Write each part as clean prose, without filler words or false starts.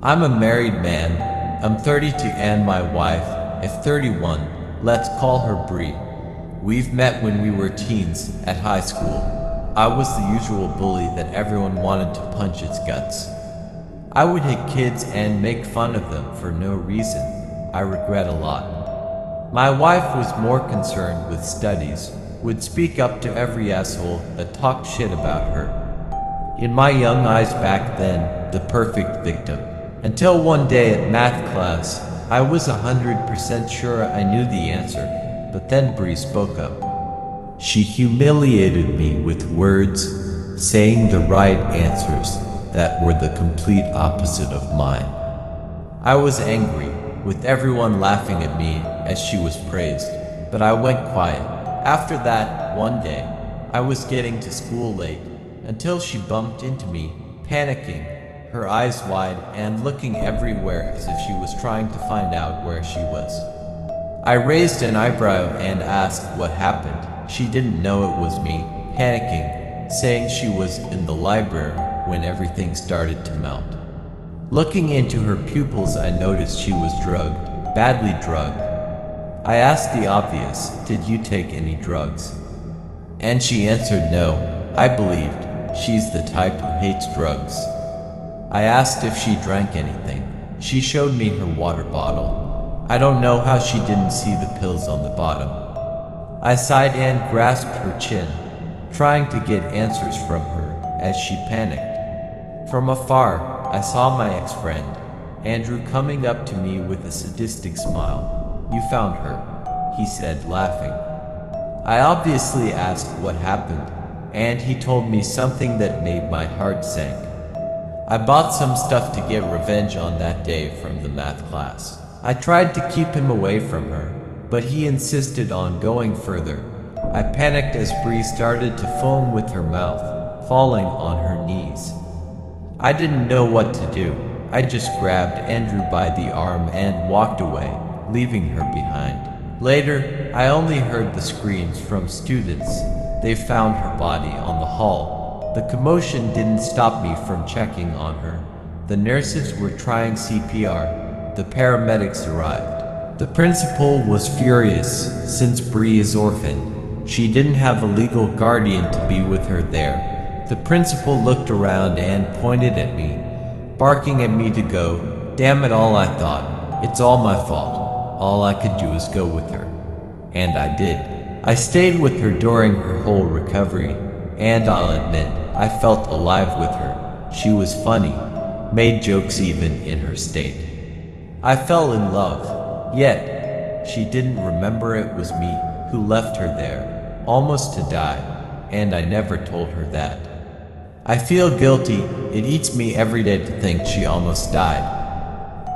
I'm a married man. I'm 32 and my wife, if 31, let's call her Bree. We've met when we were teens at high school. I was the usual bully that everyone wanted to punch its guts. I would hit kids and make fun of them for no reason. I regret a lot. My wife was more concerned with studies, would speak up to every asshole that talked shit about her. In my young eyes back then, the perfect victim. Until one day at math class, I was 100% sure I knew the answer, but then Bree spoke up. She humiliated me with words, saying the right answers that were the complete opposite of mine. I was angry, with everyone laughing at me as she was praised, but I went quiet. After that, one day, I was getting to school late, until she bumped into me, panicking, her eyes wide and looking everywhere as if she was trying to find out where she was. I raised an eyebrow and asked what happened. She didn't know it was me, panicking, saying she was in the library when everything started to melt. Looking into her pupils, I noticed she was drugged, badly drugged. I asked the obvious, did you take any drugs? And she answered no. I believed she's the type who hates drugs. I asked if she drank anything. She showed me her water bottle. I don't know how she didn't see the pills on the bottom. I sighed and grasped her chin, trying to get answers from her as she panicked. From afar, I saw my ex-friend, Andrew, coming up to me with a sadistic smile. You found her, he said, laughing. I obviously asked what happened, and he told me something that made my heart sink. I bought some stuff to get revenge on that day from the math class. I tried to keep him away from her, but he insisted on going further. I panicked as Bree started to foam with her mouth, falling on her knees. I didn't know what to do. I just grabbed Andrew by the arm and walked away, leaving her behind. Later, I only heard the screams from students. They found her body on the hall. The commotion didn't stop me from checking on her. The nurses were trying CPR. The paramedics arrived. The principal was furious since Bree is orphaned. She didn't have a legal guardian to be with her there. The principal looked around and pointed at me, barking at me to go. Damn it all, I thought. It's all my fault. All I could do is go with her. And I did. I stayed with her during her whole recovery, and I'll admit, I felt alive with her. She was funny, made jokes even in her state. I fell in love, yet she didn't remember it was me who left her there, almost to die, and I never told her that. I feel guilty. It eats me every day to think she almost died.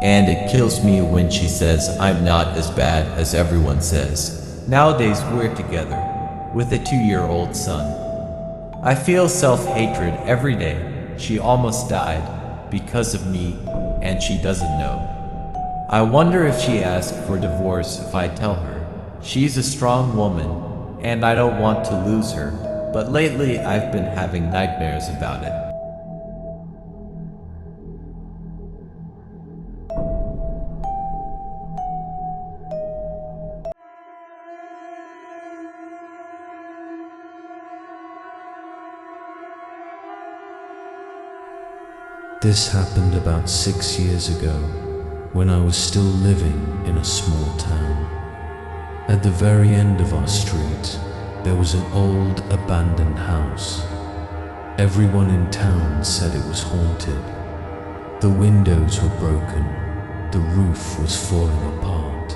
And it kills me when she says I'm not as bad as everyone says. Nowadays we're together, with a 2-year-old son. I feel self-hatred every day. She almost died because of me, and she doesn't know. I wonder if she asked for divorce if I tell her. She's a strong woman, and I don't want to lose her. But lately, I've been having nightmares about it. This happened about 6 years ago, when I was still living in a small town. At the very end of our street, there was an old abandoned house. Everyone in town said it was haunted. The windows were broken, the roof was falling apart,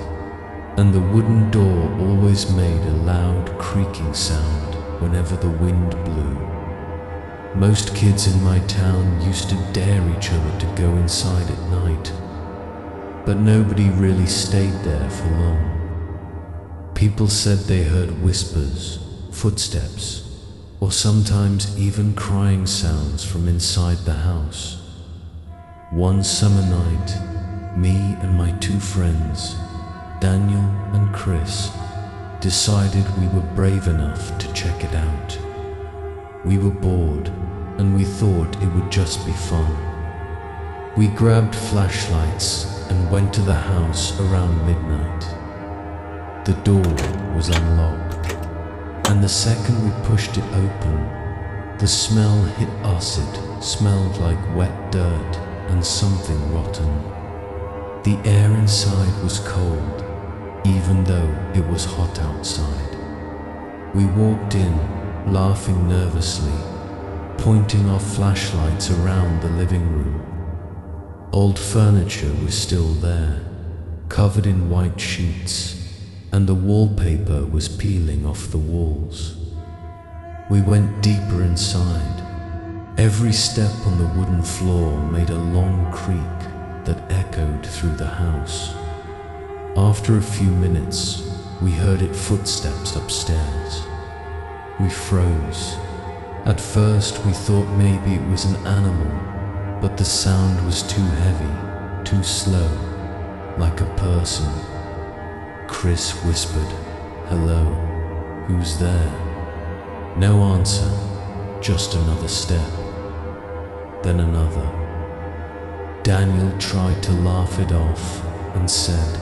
and the wooden door always made a loud creaking sound whenever the wind blew. Most kids in my town used to dare each other to go inside at night, but nobody really stayed there for long. People said they heard whispers, footsteps, or sometimes even crying sounds from inside the house. One summer night, me and my 2 friends, Daniel and Chris, decided we were brave enough to check it out. We were bored, and we thought it would just be fun. We grabbed flashlights and went to the house around midnight. The door was unlocked, and the second we pushed it open, the smell hit us. It smelled like wet dirt and something rotten. The air inside was cold, even though it was hot outside. We walked in, laughing nervously, pointing our flashlights around the living room. Old furniture was still there, covered in white sheets, and the wallpaper was peeling off the walls. We went deeper inside. Every step on the wooden floor made a long creak that echoed through the house. After a few minutes, we heard its footsteps upstairs. We froze. At first, we thought maybe it was an animal, but the sound was too heavy, too slow, like a person. Chris whispered, "Hello, who's there?" No answer, just another step, then another. Daniel tried to laugh it off and said,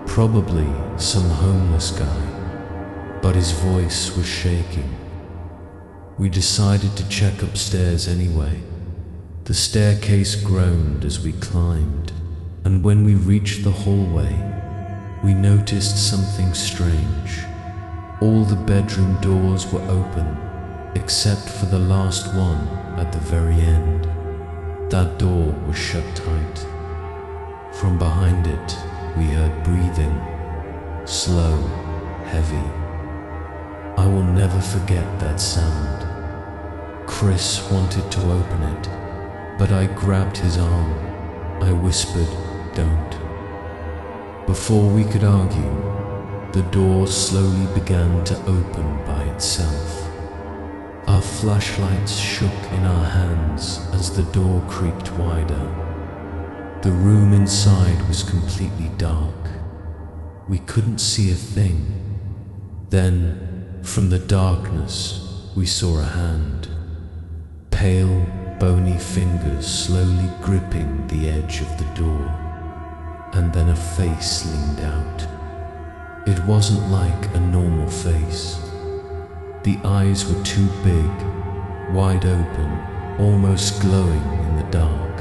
"Probably some homeless guy," but his voice was shaking. We decided to check upstairs anyway. The staircase groaned as we climbed, and when we reached the hallway, we noticed something strange. All the bedroom doors were open, except for the last one at the very end. That door was shut tight. From behind it, we heard breathing, slow, heavy. I will never forget that sound. Chris wanted to open it, but I grabbed his arm. I whispered, "Don't." Before we could argue, the door slowly began to open by itself. Our flashlights shook in our hands as the door creaked wider. The room inside was completely dark. We couldn't see a thing. Then, from the darkness, we saw a hand. Pale, bony fingers slowly gripping the edge of the door, and then a face leaned out. It wasn't like a normal face. The eyes were too big, wide open, almost glowing in the dark.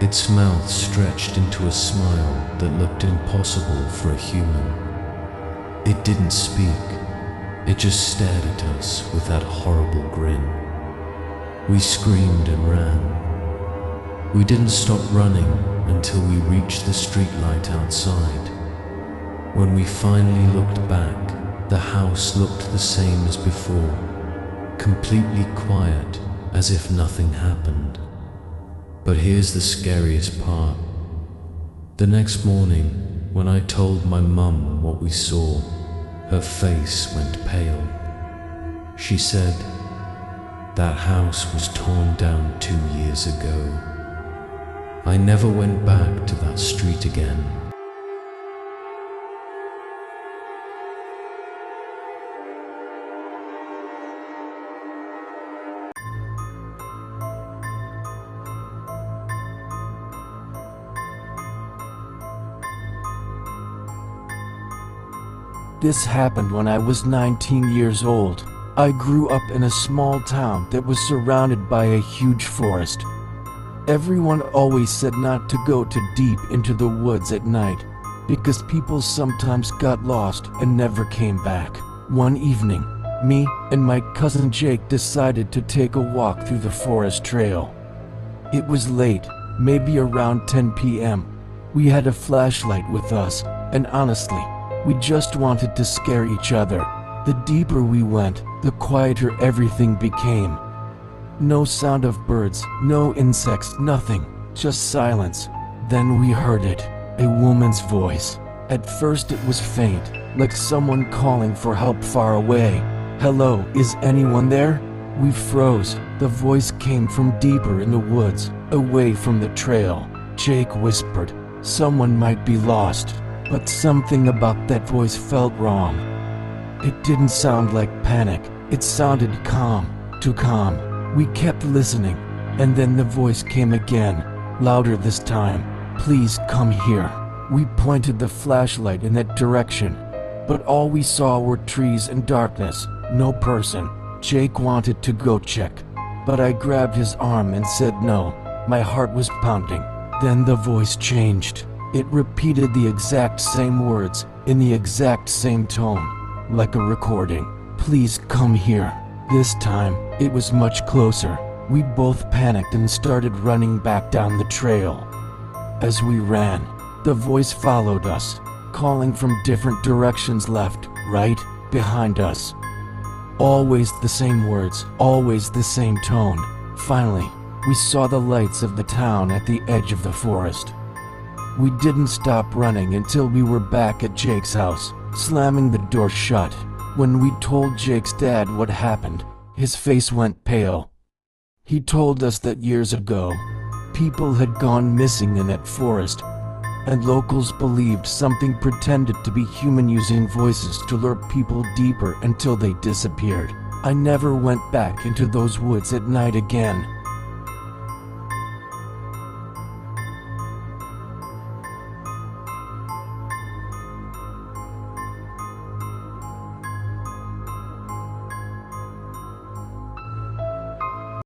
Its mouth stretched into a smile that looked impossible for a human. It didn't speak, it just stared at us with that horrible grin. We screamed and ran. We didn't stop running until we reached the streetlight outside. When we finally looked back, the house looked the same as before, completely quiet, as if nothing happened. But here's the scariest part. The next morning, when I told my mum what we saw, her face went pale. She said, "That house was torn down 2 years ago." I never went back to that street again. This happened when I was 19 years old. I grew up in a small town that was surrounded by a huge forest. Everyone always said not to go too deep into the woods at night, because people sometimes got lost and never came back. One evening, me and my cousin Jake decided to take a walk through the forest trail. It was late, maybe around 10 p.m. We had a flashlight with us, and honestly, we just wanted to scare each other. The deeper we went, the quieter everything became. No sound of birds, no insects, nothing, just silence. Then we heard it, a woman's voice. At first it was faint, like someone calling for help far away. "Hello, is anyone there?" We froze. The voice came from deeper in the woods, away from the trail. Jake whispered, "Someone might be lost." But something about that voice felt wrong. It didn't sound like panic, it sounded calm, too calm. We kept listening, and then the voice came again. louder this time. Please come here. We pointed the flashlight in that direction, but all we saw were trees and darkness, no person. Jake wanted to go check, but I grabbed his arm and said no. My heart was pounding. Then the voice changed. It repeated the exact same words, in the exact same tone, like a recording. Please come here. This time, it was much closer. We both panicked and started running back down the trail. As we ran, the voice followed us, calling from different directions, left, right, behind us. Always the same words, always the same tone. Finally, we saw the lights of the town at the edge of the forest. We didn't stop running until we were back at Jake's house, slamming the door shut. When we told Jake's dad what happened, his face went pale. He told us that years ago, people had gone missing in that forest, and locals believed something pretended to be human using voices to lure people deeper until they disappeared. I never went back into those woods at night again.